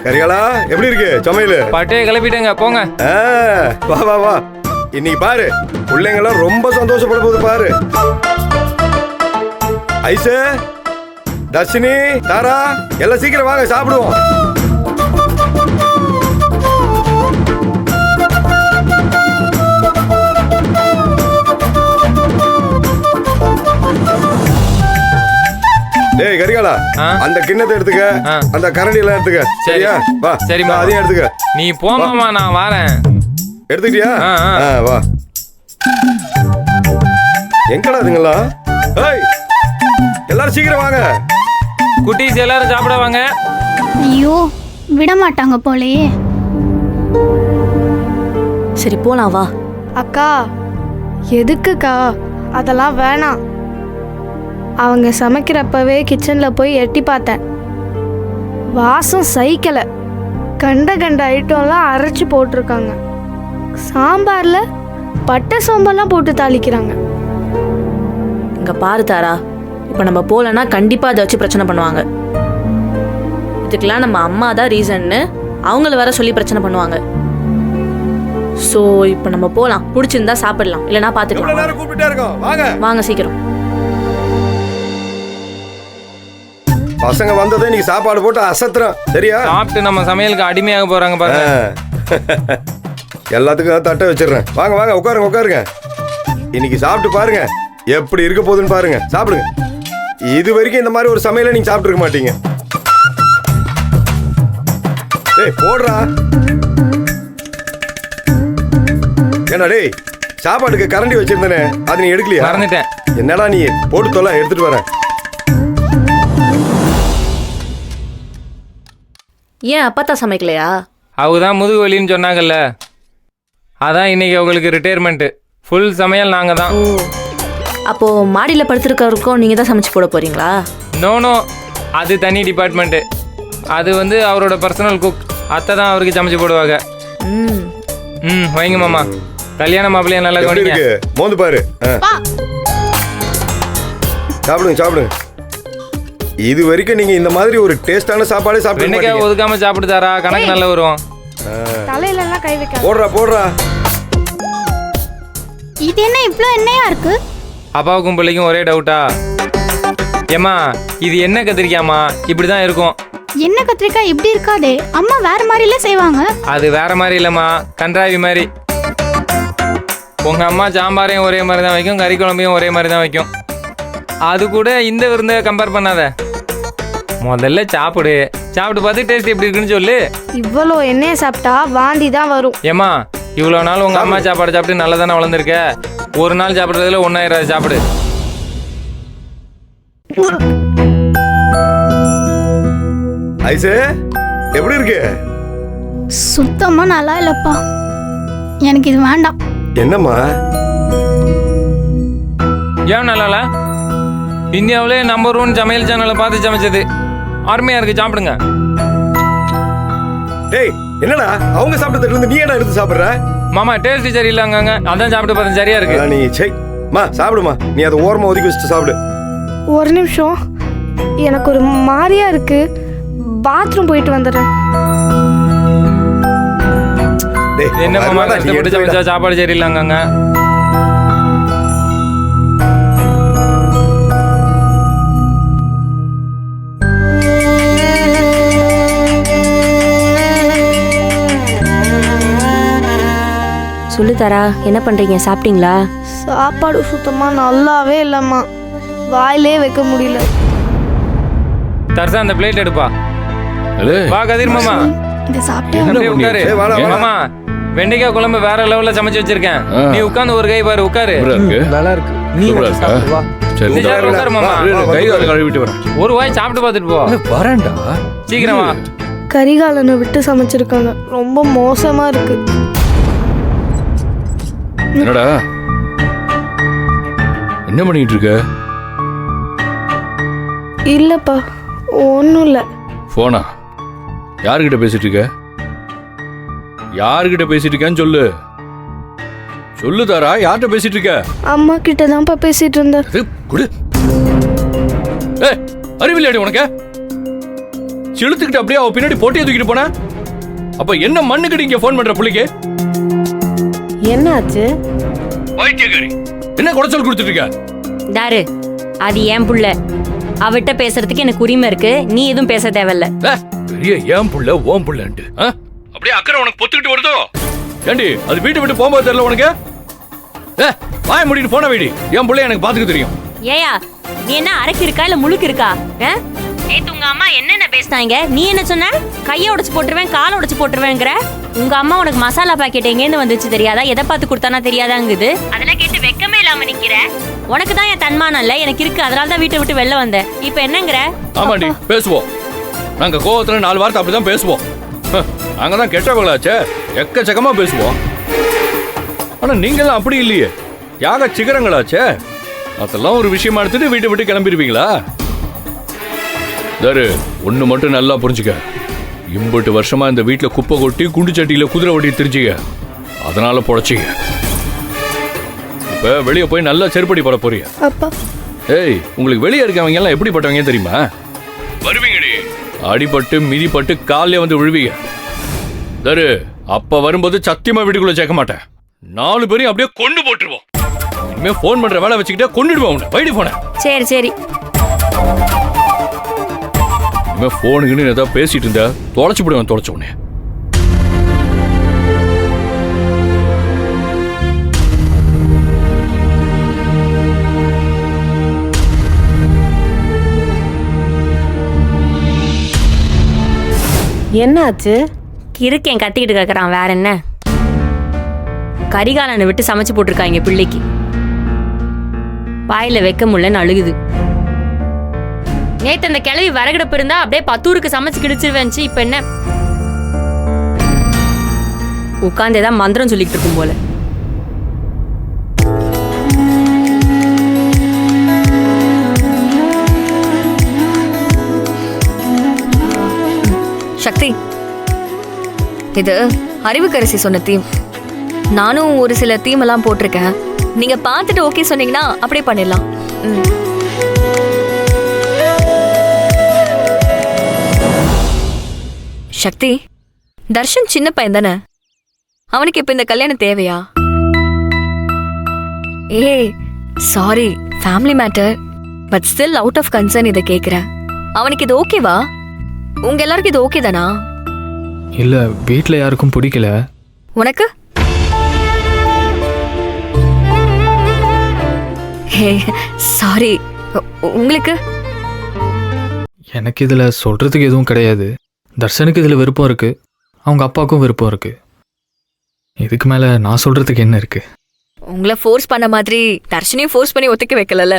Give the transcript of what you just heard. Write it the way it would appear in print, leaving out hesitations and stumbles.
கரிகாலா எப்படி இருக்கு சமையல்? பட்டையை கிளப்பிட்டேங்க போங்க. வா வா வா, இன்னைக்கு பாரு பிள்ளைங்களாம் ரொம்ப சந்தோஷப்பட போகுது பாரு. ஐசு, தர்ஷினி, தாரா எல்லாம் சீக்கிரம் வாங்க சாப்பிடுவோம். டேய் கரிகாலா, அந்த கிண்ணத்தை எடுத்துக்க, அந்த கரண்டி எல்லாம் எடுத்துக்க. சரியா? வா. சரிம்மா, அதையும் எடுத்துக்க. நீ போமாமா, நான் வரேன். எடுத்துக்கிட்டியா? வா. எங்கடா இதுங்களா? ஏய், எல்லாரும் சீக்கிரம் வாங்க. குட்டீஸ் எல்லாரும் சாப்பிட வாங்க. ஐயோ, விட மாட்டாங்க போலயே. சரி போலாம் வா. அக்கா, எதுக்குக்கா? அதெல்லாம் வேணாம். அவங்க சமைக்கிறப்பவே கிச்சனில் போய் எட்டி பார்த்தேன். வாசம் சைக்கலை. கண்ட ஐட்டம்லாம் அரைச்சி போட்டிருக்காங்க. சாம்பாரில் பட்டை சோம்பெல்லாம் போட்டு தாளிக்கிறாங்க. இங்க பாரு தாரா, இப்போ நம்ம போகலன்னா கண்டிப்பாக அதை வச்சு பிரச்சனை பண்ணுவாங்க. இதுக்கெல்லாம் நம்ம அம்மா தான் ரீசன்னு அவங்கள வர சொல்லி பிரச்சனை பண்ணுவாங்க. ஸோ இப்போ நம்ம போகலாம். பிடிச்சிருந்தா சாப்பிடலாம், இல்லைன்னா பார்த்துக்கலாம். கூப்பிட்டே இருக்கோம், வாங்க வாங்க சீக்கிரம். பசங்க வந்ததே நீங்க சாப்பாடு போட்டு அசத்துறோம். சரியா? சாப்பிட்டு நம்ம சமையலுக்கு அடிமையாக போறாங்க பாருங்க. எல்லாத்துக்கும் தட்டை வச்சிடுறேன். வாங்க வாங்க, உட்காருங்க உட்காருங்க. இன்னைக்கு சாப்பிட்டு பாருங்க எப்படி இருக்க போகுதுன்னு பாருங்க. சாப்பிடுங்க. இது வரைக்கும் இந்த மாதிரி ஒரு சமையலை நீங்க சாப்பிட்டு இருக்க மாட்டீங்க. டேய் போடுறா. ஏன்னா டேய், சாப்பாட்டுக்கு கரண்டி வச்சிருந்தேனே, அது நீ எடுக்கலையா? மறந்துட்டேன். என்னடா நீ போட்டு தொலை, எடுத்துட்டு வரேன். ஏன் அப்பா தான் சமைக்கலையா? அவங்க தான் முதுகு வலின்னு சொன்னாங்கல்ல, அதான் இன்னைக்கு அவங்களுக்கு ரிட்டையர்மெண்ட்டு. ஃபுல் சமையல் நாங்கள் தான். ஓ, அப்போ மாடியில் படுத்துருக்கவருக்கும் நீங்கள் தான் சமைச்சு போட போறீங்களா? நோ, அது தனி டிபார்ட்மெண்ட்டு. அது வந்து அவரோட பர்சனல் குக். அத்தை தான் அவருக்கு சமைச்சு போடுவாங்க. வைங்க மாமா. கல்யாண மாப்பிள்ளையா நல்லா கவனிங்க. மோந்து பாரு. சாப்பிடுங்க சாப்பிடுங்க. இது வரைக்கும் நீங்க இந்த மாதிரி ஒரு டேஸ்டான சாப்பாடே சாப்பிட்டு ஒதுக்காம சாப்பிடுதாரா? கணக்கு நல்லா வரும். தலையில எல்லாம் கை வைக்க. போடுறா போடுறா. இது என்ன இவ்ளோ எண்ணெயா இருக்கு? அப்பாவுக்கும் பிள்ளைக்கும் ஒரே டவுட்டா? ஏமா, இது என்ன கத்திரிக்காமா? இப்படிதான் இருக்கும். என்ன கத்திரிக்காய் இப்படி இருக்காதே, அம்மா வேற மாதிரில செய்வாங்க. அது வேற மாதிரி இல்லம்மா, கன்றாவி மாதிரி. உங்க அம்மா சாம்பாரையும் ஒரே மாதிரி தான் வைக்கும், கறி குழம்பையும் ஒரே மாதிரி தான் வைக்கும். அது கூட இந்த விருந்தை கம்பேர் பண்ணாத. முதல்ல சாப்பிடு, சாப்பிட்டு பார்த்து டேஸ்ட் எப்படி இருக்குன்னு சொல்லு. இவ்வளோ எண்ணெயை சாப்பிட்டா வாந்தி தான் வரும். ஏமா, இவ்வளோ நாள் உங்க அம்மா சாப்பாடு சாப்பிட்டு நல்லா தானே வளர்ந்துருக்க. ஒரு நாள் சாப்பிட்றதுல ஒன்றாயிரம் சாப்பிடு. ஐசே, எப்படி இருக்கு? சுத்தமா நல்லா இல்லப்பா, எனக்கு இது வேண்டாம். என்னம்மா? ஏன் நல்லால? இந்தியாவிலே நம்பர் 1 சமையல் சேனலை பார்த்து சமைச்சது. அருமையா இருக்கு, சாப்பிடுங்க. டேய், என்னடா அவங்க சாப்பிட்டதுல இருந்து நீ என்ன எடுத்து சாப்பிடுற? மாமா டேஸ்ட் சரியில்லைங்க, அதான் சாப்பிட்டு பார்த்தேன். சரியா இருக்கு. நீ மா சாப்பிடுமா, நீ அதை ஓரமா ஒதுக்கி வச்சுட்டு சாப்பிடு. ஒரு நிமிஷம், எனக்கு ஒரு மாதிரியா இருக்கு. பாத்ரூம் போயிட்டு வந்துடுறேன். என்ன மாமா கஷ்டப்பட்டு சமைச்சா சாப்பாடு சரியில்லைங்க. சொல்லு தாரா, என்ன பண்றீங்க? சாப்பிட்டீங்களா? சாப்பாடு சுத்தமா நல்லாவே இல்லம்மா, வாயிலே வைக்க முடியல. தர்சா, அந்த பிளேட் எடுப்பா. வா கதிர் மாமா, இத சாப்பிட்டு உட்காரு. மாமா, வெண்டைக்காய் குழம்பு வேற லெவல்ல சமைச்சு வச்சிருக்கேன். நீ உட்கார்ந்து ஒரு கை பாரு. உட்காரு. நல்லா இருக்கு. நீ வா. உட்காரு மாமா. கை கால் கழுவிட்டு வரேன். ஒரு வாய் சாப்பிட்டு பார்த்துட்டு போ. வரேன்டா. சீக்கிரம் வா. கரிகாலனை விட்டு சமைச்சிருக்காங்க. ரொம்ப மோசமா இருக்கு. என்னடா என்ன பண்ணிட்டு இருக்க? இல்லப்பா, ஒன்றும் இல்லை. போனா யாருக்கிட்ட பேசிட்டு இருக்க? யாருக்கிட்ட பேசிட்டு இருக்கேன்னு சொல்லு. சொல்லு தாரா, யார்கிட்ட பேசிட்டு இருக்க? அம்மா கிட்ட தான்ப்பா பேசிட்டு இருந்தேன். குடு. அறிவில்லையாடி உனக்கு? பிடிச்சி இழுத்துக்கிட்டு அப்படியே அவ பின்னாடி போட்டியை தூக்கிட்டு போன. அப்ப என்ன மண்ணுக்கு இங்க ஃபோன் பண்ற புள்ளிக்கு? என்ன ஆச்சு? வைத்தியகாரி என்ன குடைச்சல் கொடுத்துட்டு இருக்க? தாரு, அது ஏன் புள்ள. அவட்ட பேசுறதுக்கு எனக்கு உரிமை இருக்கு. நீ எதுவும் பேச தேவையில்ல. பெரிய ஏன் புள்ள ஓம் புள்ளன்ட்டு அப்படியே அக்கறை உனக்கு பொத்துக்கிட்டு வருதோ? ஏண்டி அது வீட்டை விட்டு போகும்போது தெரியல உனக்கு? வாய முடிட்டு போன வீடு என் புள்ளைய எனக்கு பாத்துக்க தெரியும். ஏயா, நீ என்ன அரைக்கு இருக்கா இல்ல முழுக்கு இருக்கா? நேத்து உங்க அம்மா என்னென்ன பேசினாங்க? நீ என்ன சொன்ன? கையை உடைச்சு போட்டுருவேன், காலை உடைச்சு போட்டுருவேங்கிற. உங்க அம்மா உனக்கு மசாலா பாக்கெட் எங்கேருந்து வந்துச்சு தெரியாதா? எதை பார்த்து கொடுத்தானா தெரியாதாங்குது. அதெல்லாம் கேட்டு வெக்கமே இல்லாம நிக்கிற. உனக்கு தான் என் தன்மானம் இல்ல, எனக்கு இருக்கு. அதனாலதான் வீட்டை விட்டு வெளில வந்தேன். இப்ப என்னங்கிற? ஆமாண்டி, பேசுவோம். நாங்க கோவத்துல 4 வார்த்தை அப்படிதான் பேசுவோம். நாங்கதான் கெட்டவங்களாச்சே, எக்கச்சக்கமா பேசுவோம். ஆனா நீங்கெல்லாம் அப்படி இல்லையே, யாக சிகரங்களாச்சே. அதெல்லாம் ஒரு விஷயமா எடுத்துட்டு வீட்டை விட்டு கிளம்பிடுவீங்களா? தாரு, ஒண்ணு மட்டும் நல்லா புரிஞ்சுக்க. இம்பட்டு வருஷமா இந்த வீட்டுல குப்பை கொட்டி குண்டு சட்டியில குதிரை ஓட்டி திரிச்சிங்க. அதனால பொழைச்சிங்க. இப்ப வெளியே போய் நல்லா செருப்படி போட போறீங்க. அப்பா ஏய், உங்களுக்கு வெளியே இருக்கவங்க எல்லாம் எப்படிப்பட்டவங்க தெரியுமா? வருவீங்கடி, அடிபட்டு மிதிப்பட்டு காலையே வந்து விழுவீங்க. தாரு, அப்ப வரும்போது சத்தியமா வீட்டுக்குள்ள சேர்க்க மாட்டேன். 4 பேரையும் அப்படியே கொண்டு போட்டுருவோம். இனிமே போன் பண்ற வேலை வச்சுக்கிட்டே கொண்டுடுவோம் உன்னை. வைடி போன. சரி சரி. இனிமே போனுக்குன்னு ஏதாவது பேசிட்டு இருந்தா தொலைச்சு போடுவேன். தொலைச்ச உடனே என்ன ஆச்சு? இருக்கேன், கத்திக்கிட்டு கேட்கறான். வேற என்ன? கரிகாலனை விட்டு சமைச்சு போட்டிருக்காங்க பிள்ளைக்கு. வாயில வைக்க முடியலன்னு அழுகுது. நேத்து அந்த கிளவி விறகுடப்பு இருந்தா அப்படியே 10 ஊருக்கு சமைச்சு கிடிச்சிருவேன்ச்சு. இப்ப என்ன? உட்காந்து ஏதாவது மந்திரம் சொல்லிட்டு இருக்கும் போல. சக்தி, இது அறிவுக்கரசி சொன்ன தீம். நானும் ஒரு சில தீம் எல்லாம் போட்டிருக்கேன். நீங்க பார்த்துட்டு ஓகே சொன்னீங்கன்னா அப்படியே பண்ணிடலாம். சக்தி, தர்ஷன் சின்ன பையன் தானே, அவனுக்கு இப்ப இந்த கல்யாணம் தேவையா? Sorry, family matter, but still out of concern இதை கேட்கிறேன். அவனுக்கு இது ஓகேவா? உங்க எல்லாருக்கும் இது ஓகே தானா? இல்ல, வீட்ல யாருக்கும் பிடிக்கல. உனக்கு? சாரி, உங்களுக்கு? எனக்கு இதுல சொல்றதுக்கு எதுவும் கிடையாது. தர்ஷனுக்கு இதுல விருப்பம் இருக்கு, அவங்க அப்பாவுக்கும் விருப்பம் இருக்கு. இதுக்கு மேல நான் சொல்றதுக்கு என்ன இருக்கு? உங்களை ஃபோர்ஸ் பண்ண மாதிரி தர்ஷனையும் ஃபோர்ஸ் பண்ணி ஒத்துக்க வைக்கல.